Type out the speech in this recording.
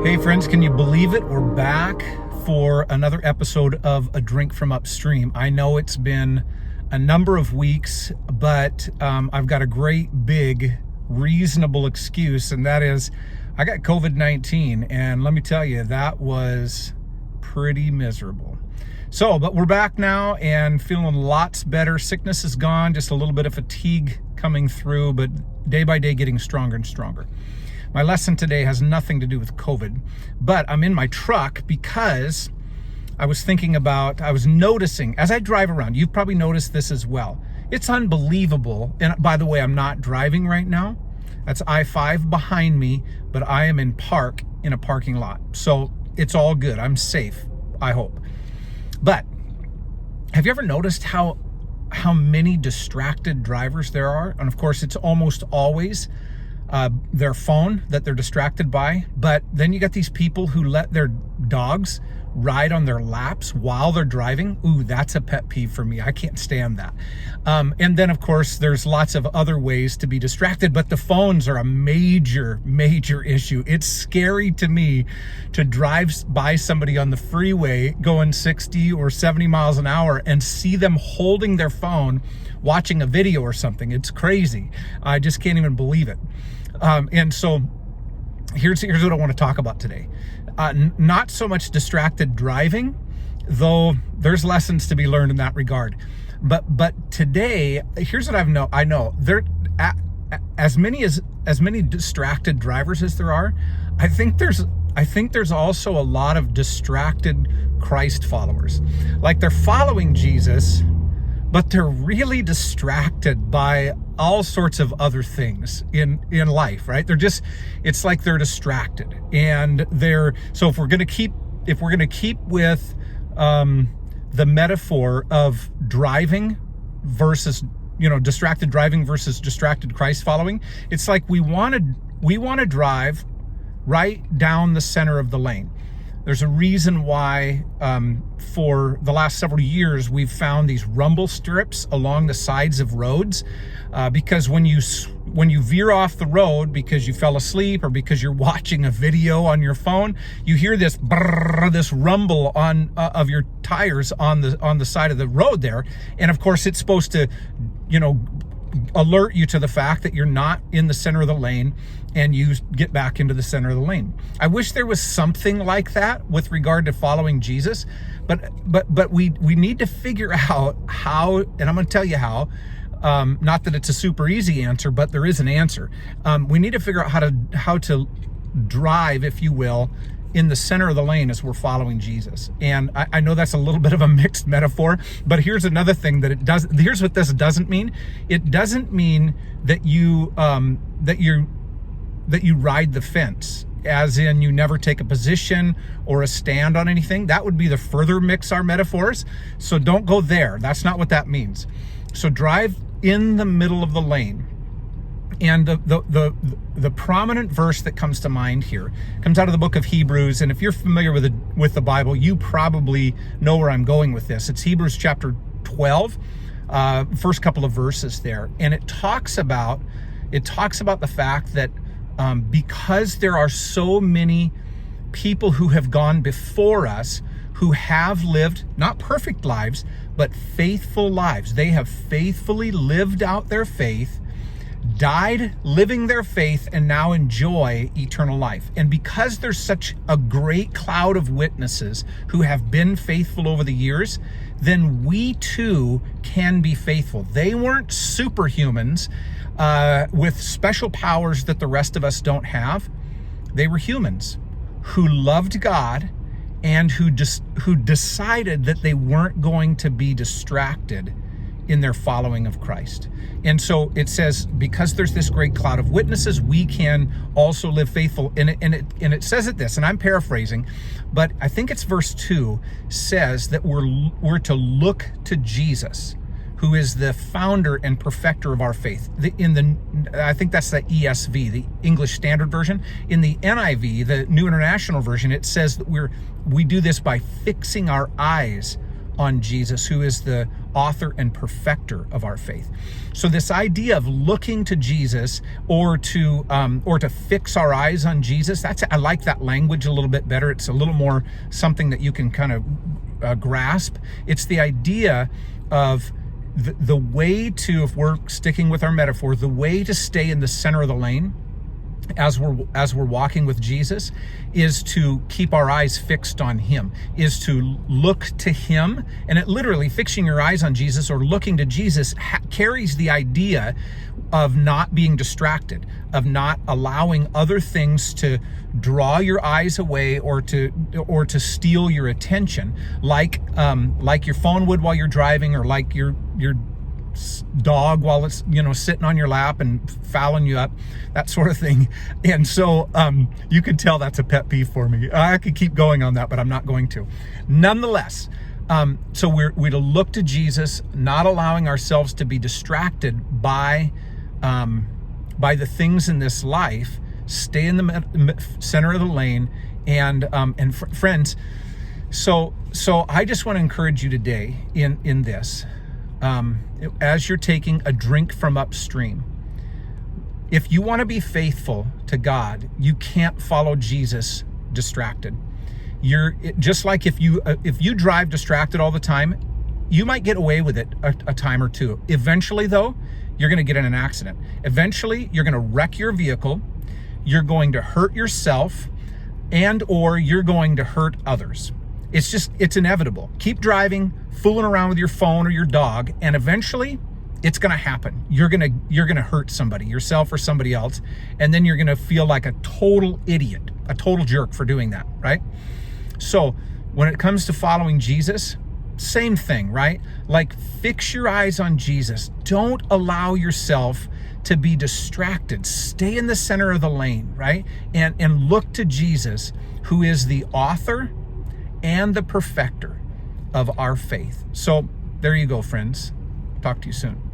Hey friends, can you believe it? We're back for another episode of A Drink from Upstream. I know it's been a number of weeks, but I've got a great, big, reasonable excuse, and that is I got COVID-19, and let me tell you, that was pretty miserable. But we're back now and feeling lots better. Sickness is gone, just a little bit of fatigue coming through, but day by day getting stronger and stronger. My lesson today has nothing to do with COVID, but I'm in my truck because I was noticing as I drive around, you've probably noticed this as well. It's unbelievable. And by the way, I'm not driving right now. That's I-5 behind me, but I am in a parking lot. So it's all good. I'm safe, I hope. But have you ever noticed how many distracted drivers there are? And of course, it's almost always their phone that they're distracted by. But then you got these people who let their dogs ride on their laps while they're driving. Ooh, that's a pet peeve for me. I can't stand that. And then of course, there's lots of other ways to be distracted, but the phones are a major, major issue. It's scary to me to drive by somebody on the freeway going 60 or 70 miles an hour and see them holding their phone, watching a video or something. It's crazy. I just can't even believe it. And so here's what I want to talk about today. Not so much distracted driving, though there's lessons to be learned in that regard. But today, here's what I know there as many distracted drivers as there are. I think there's also a lot of distracted Christ followers. Like they're following Jesus, but they're really distracted by all sorts of other things in life, right? It's like they're distracted, and so if we're going to keep with the metaphor of driving versus, distracted driving versus distracted Christ following, it's like we want to drive right down the center of the lane. There's a reason why for the last several years we've found these rumble strips along the sides of roads, because when you veer off the road because you fell asleep or because you're watching a video on your phone, you hear this brrr, this rumble of your tires on the side of the road there, and of course it's supposed to alert you to the fact that you're not in the center of the lane and you get back into the center of the lane. I wish there was something like that with regard to following Jesus, but we need to figure out how, and I'm going to tell you how. Not that it's a super easy answer, but there is an answer. We need to figure out how to drive, if you will, in the center of the lane as we're following Jesus. And I know that's a little bit of a mixed metaphor, but here's another thing that it does. Here's what this doesn't mean. It doesn't mean that you ride the fence, as in you never take a position or a stand on anything. That would be the further mix our metaphors. So don't go there. That's not what that means. So drive in the middle of the lane. And the prominent verse that comes to mind here comes out of the book of Hebrews. And if you're familiar with the Bible, you probably know where I'm going with this. It's Hebrews chapter 12, first couple of verses there. And it talks about the fact that because there are so many people who have gone before us who have lived not perfect lives, but faithful lives. They have faithfully lived out their faith, died living their faith, and now enjoy eternal life. And because there's such a great cloud of witnesses who have been faithful over the years, then we too can be faithful. They weren't superhumans with special powers that the rest of us don't have. They were humans who loved God and who decided that they weren't going to be distracted in their following of Christ. And so it says, because there's this great cloud of witnesses, we can also live faithful. And it says this, and I'm paraphrasing, but I think it's verse 2 says that we're to look to Jesus, who is the founder and perfecter of our faith. I think that's the ESV, the English Standard Version. In the NIV, the New International Version, it says that we do this by fixing our eyes on Jesus, who is the author and perfecter of our faith. So this idea of looking to Jesus or to fix our eyes on Jesus, I like that language a little bit better. It's a little more something that you can kind of grasp. It's the idea of the way to, if we're sticking with our metaphor, the way to stay in the center of the lane as we're walking with Jesus is to keep our eyes fixed on him, is to look to him. And it literally, fixing your eyes on Jesus or looking to Jesus carries the idea of not being distracted, of not allowing other things to draw your eyes away or to steal your attention, like your phone would while you're driving, or like your dog while it's sitting on your lap and fouling you up, that sort of thing. And so you could tell that's a pet peeve for me. I could keep going on that, but I'm not going to. Nonetheless, so we're to look to Jesus, not allowing ourselves to be distracted by the things in this life. Stay in the center of the lane, and friends. So I just want to encourage you today in this. As you're taking a drink from Upstream, if you want to be faithful to God, you can't follow Jesus distracted. Just like if you drive distracted all the time, you might get away with it a time or two. Eventually, though, you're going to get in an accident. Eventually, you're going to wreck your vehicle. You're going to hurt yourself, or you're going to hurt others. It's inevitable. Keep driving, fooling around with your phone or your dog, and eventually it's going to happen. You're going to hurt somebody, yourself or somebody else, and then you're going to feel like a total idiot, a total jerk for doing that, right? So when it comes to following Jesus, same thing, right? Like, fix your eyes on Jesus. Don't allow yourself to be distracted. Stay in the center of the lane, right? And look to Jesus, who is the author and the perfecter of our faith. So there you go, friends. Talk to you soon.